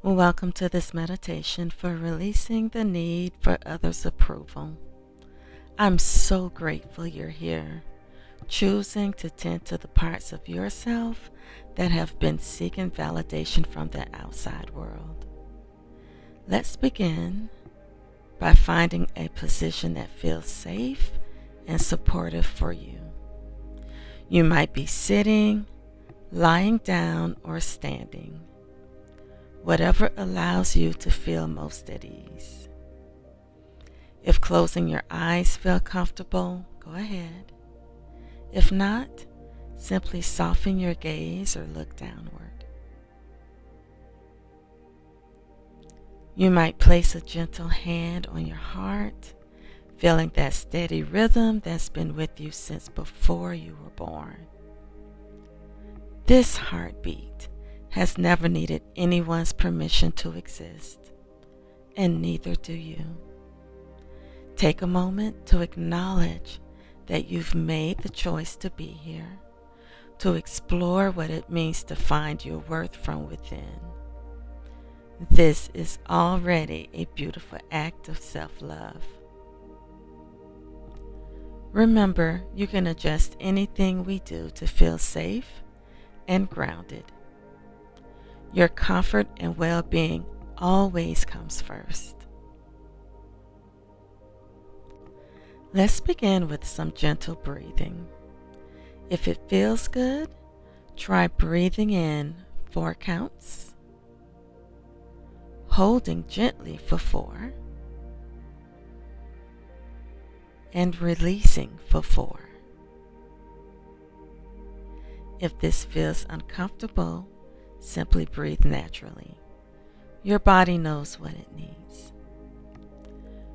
Welcome to this meditation for releasing the need for others' approval. I'm so grateful you're here, choosing to tend to the parts of yourself that have been seeking validation from the outside world. Let's begin by finding a position that feels safe and supportive for you. You might be sitting, lying down, or standing. Whatever allows you to feel most at ease. If closing your eyes feel comfortable, go ahead. If not, simply soften your gaze or look downward. You might place a gentle hand on your heart, feeling that steady rhythm that's been with you since before you were born. This heartbeat has never needed anyone's permission to exist, and neither do you. Take a moment to acknowledge that you've made the choice to be here, to explore what it means to find your worth from within. This is already a beautiful act of self-love. Remember, you can adjust anything we do to feel safe and grounded. Your comfort and well-being always comes first. Let's begin with some gentle breathing. If it feels good, try breathing in 4 counts, holding gently for 4, and releasing for 4. If this feels uncomfortable, simply breathe naturally. Your body knows what it needs.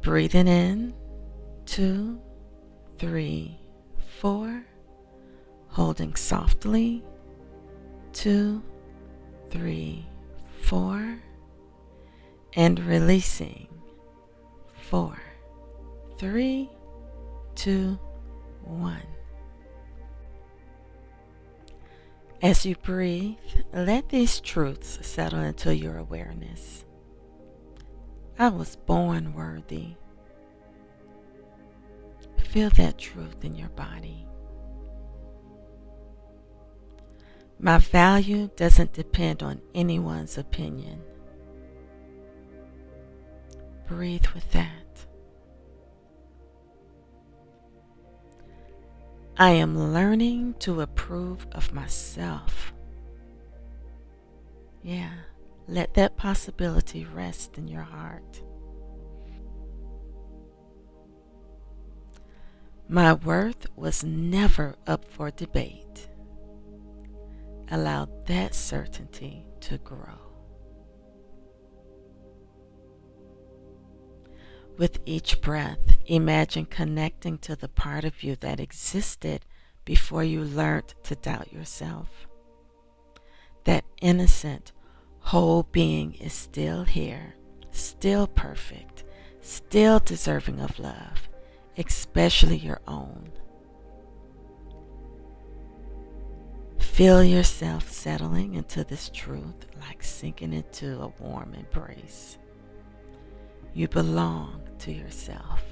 Breathing in, 2, 3, 4. Holding softly, 2, 3, 4. And releasing, 4, 3, 2, 1. As you breathe, let these truths settle into your awareness. I was born worthy. Feel that truth in your body. My value doesn't depend on anyone's opinion. Breathe with that. I am learning to approve of myself. Yeah, let that possibility rest in your heart. My worth was never up for debate. Allow that certainty to grow. With each breath, imagine connecting to the part of you that existed before you learned to doubt yourself. That innocent, whole being is still here, still perfect, still deserving of love, especially your own. Feel yourself settling into this truth like sinking into a warm embrace. You belong to yourself.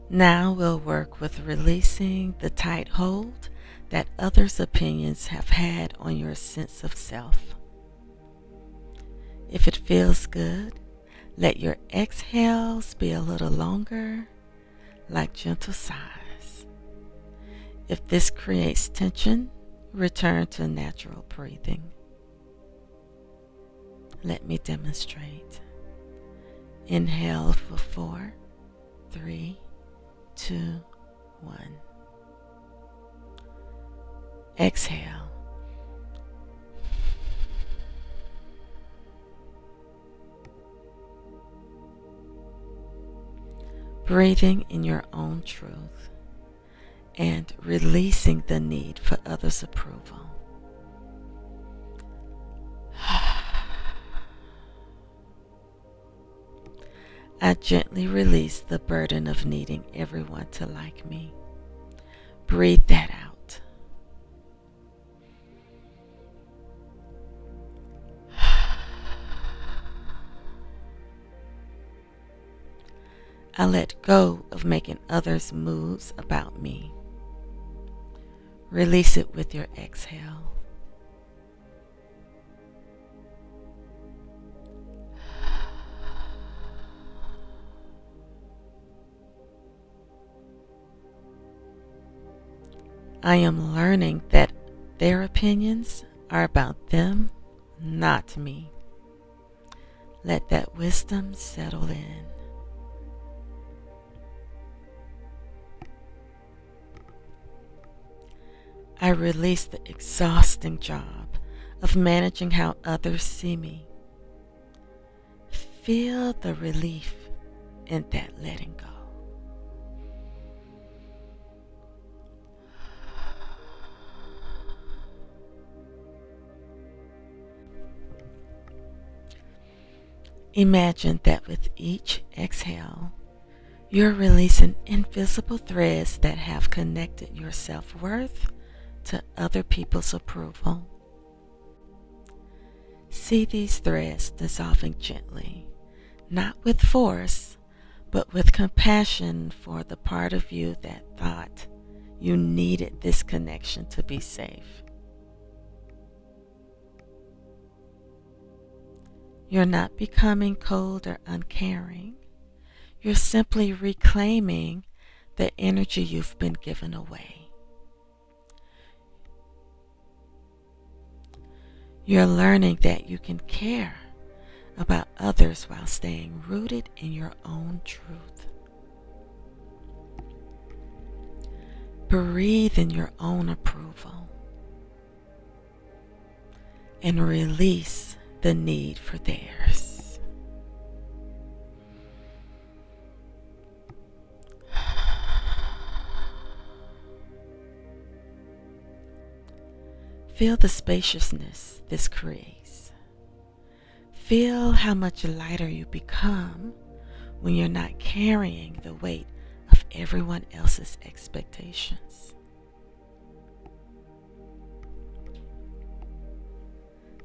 Now we'll work with releasing the tight hold that others' opinions have had on your sense of self. If it feels good, let your exhales be a little longer, like gentle sighs. If this creates tension, return to natural breathing. Let me demonstrate. Inhale for 4, 3, 2, 1. Exhale. Breathing in your own truth and releasing the need for others' approval. I gently release the burden of needing everyone to like me. Breathe that out. I let go of making others' moods about me. Release it with your exhale. I am learning that their opinions are about them, not me. Let that wisdom settle in. I release the exhausting job of managing how others see me. Feel the relief in that letting go. Imagine that with each exhale, you're releasing invisible threads that have connected your self-worth to other people's approval. See these threads dissolving gently, not with force, but with compassion for the part of you that thought you needed this connection to be safe. You're not becoming cold or uncaring. You're simply reclaiming the energy you've been given away. You're learning that you can care about others while staying rooted in your own truth. Breathe in your own approval and release the need for theirs. Feel the spaciousness this creates. Feel how much lighter you become when you're not carrying the weight of everyone else's expectations.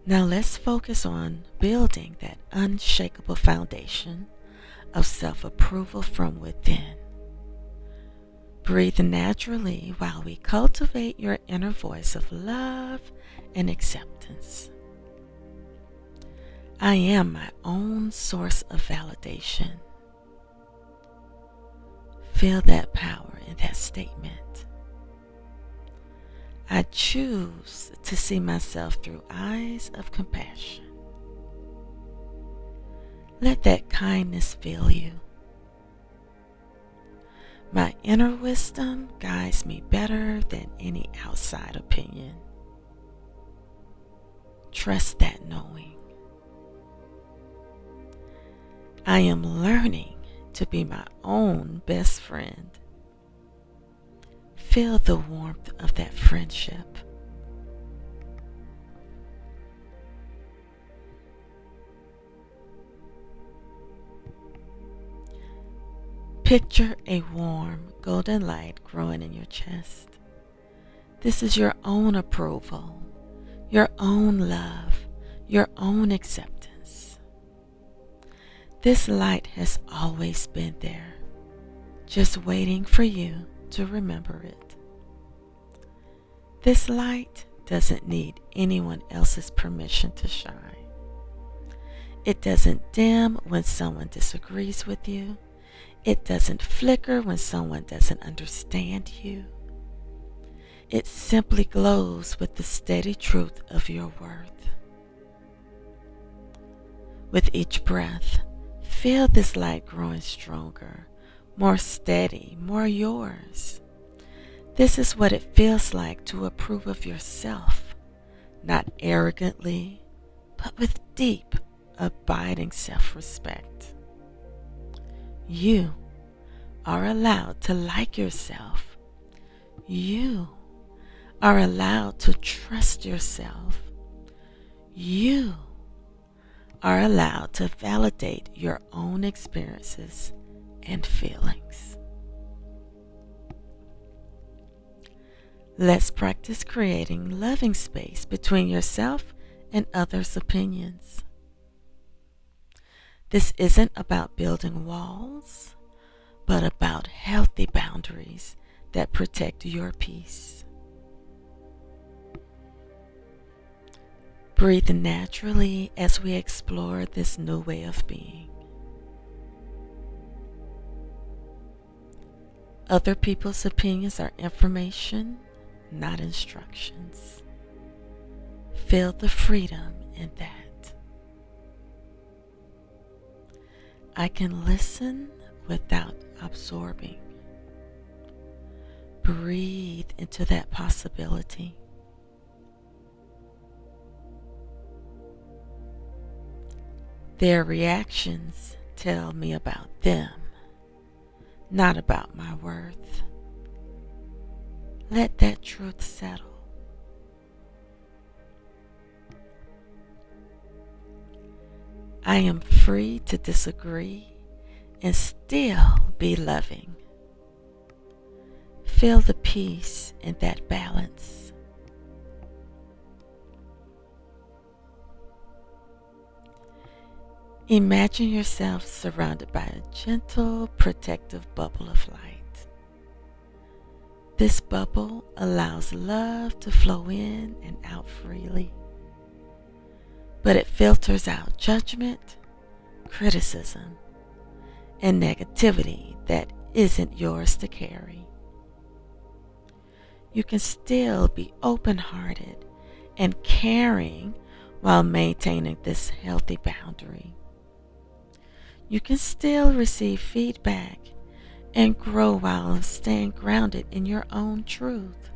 Now let's focus on building that unshakable foundation of self-approval from within. Breathe naturally while we cultivate your inner voice of love and acceptance. I am my own source of validation. Feel that power in that statement. I choose to see myself through eyes of compassion. Let that kindness fill you. My inner wisdom guides me better than any outside opinion. Trust that knowing. I am learning to be my own best friend. Feel the warmth of that friendship. Picture a warm golden light growing in your chest. This is your own approval, your own love, your own acceptance. This light has always been there, just waiting for you to remember it. This light doesn't need anyone else's permission to shine. It doesn't dim when someone disagrees with you. It doesn't flicker when someone doesn't understand you. It simply glows with the steady truth of your worth. With each breath, feel this light growing stronger, more steady, more yours. This is what it feels like to approve of yourself, not arrogantly, but with deep, abiding self-respect. You are allowed to like yourself. You are allowed to trust yourself. You are allowed to validate your own experiences and feelings. Let's practice creating loving space between yourself and others' opinions. This isn't about building walls, but about healthy boundaries that protect your peace. Breathe naturally as we explore this new way of being. Other people's opinions are information, not instructions. Feel the freedom in that. I can listen without absorbing. Breathe into that possibility. Their reactions tell me about them, not about my worth. Let that truth settle. I am free to disagree and still be loving. Feel the peace in that balance. Imagine yourself surrounded by a gentle, protective bubble of light. This bubble allows love to flow in and out freely, but it filters out judgment, criticism, and negativity that isn't yours to carry. You can still be open-hearted and caring while maintaining this healthy boundary. You can still receive feedback and grow while staying grounded in your own truth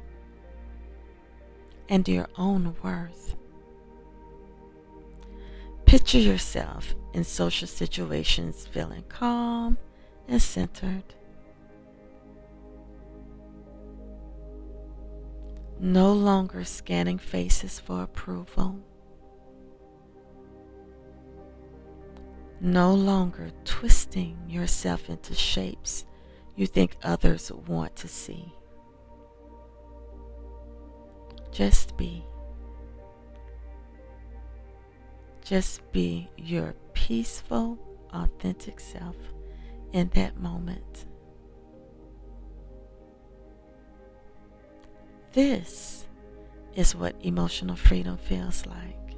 and your own worth. Picture yourself in social situations feeling calm and centered. No longer scanning faces for approval. No longer twisting yourself into shapes you think others want to see. Just be. Just be your peaceful, authentic self in that moment. This is what emotional freedom feels like.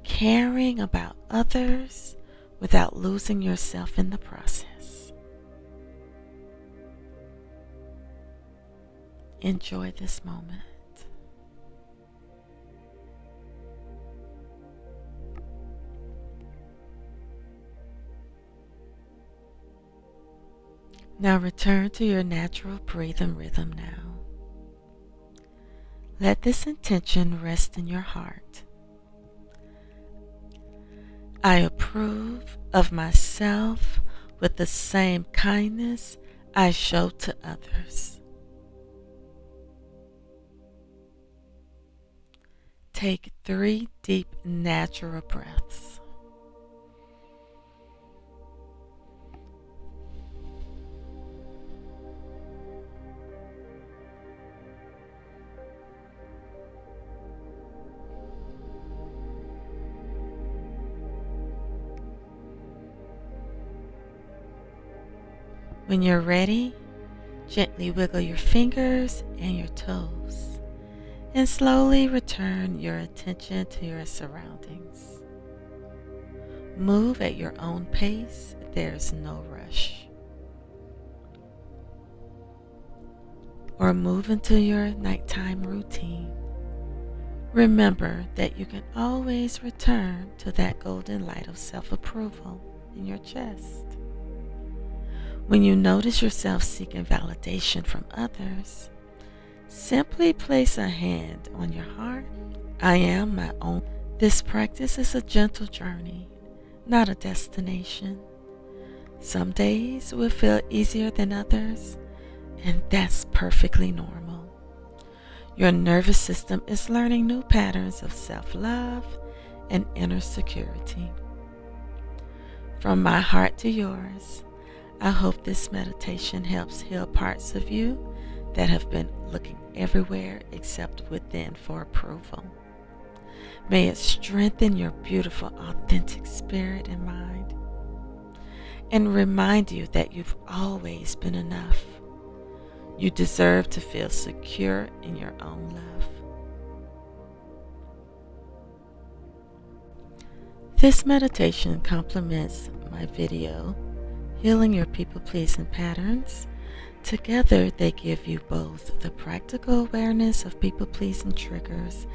Caring about others without losing yourself in the process. Enjoy this moment. Now return to your natural breathing rhythm now. Let this intention rest in your heart. I approve of myself with the same kindness I show to others. Take 3 deep natural breaths. When you're ready, gently wiggle your fingers and your toes, and slowly return your attention to your surroundings. Move at your own pace, there's no rush. Or move into your nighttime routine. Remember that you can always return to that golden light of self-approval in your chest. When you notice yourself seeking validation from others, simply place a hand on your heart. I am my own. This practice is a gentle journey, not a destination. Some days will feel easier than others, and that's perfectly normal. Your nervous system is learning new patterns of self-love and inner security. From my heart to yours, I hope this meditation helps heal parts of you that have been looking everywhere except within for approval. May it strengthen your beautiful, authentic spirit and mind, and remind you that you've always been enough. You deserve to feel secure in your own love. This meditation complements my video, Healing Your People-Pleasing Patterns. Together, they give you both the practical awareness of people-pleasing triggers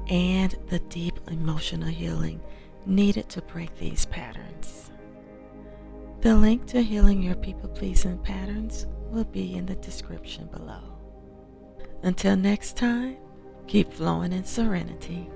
and the deep emotional healing needed to break these patterns. The link to Healing Your People-Pleasing Patterns will be in the description below. Until next time, keep flowing in serenity.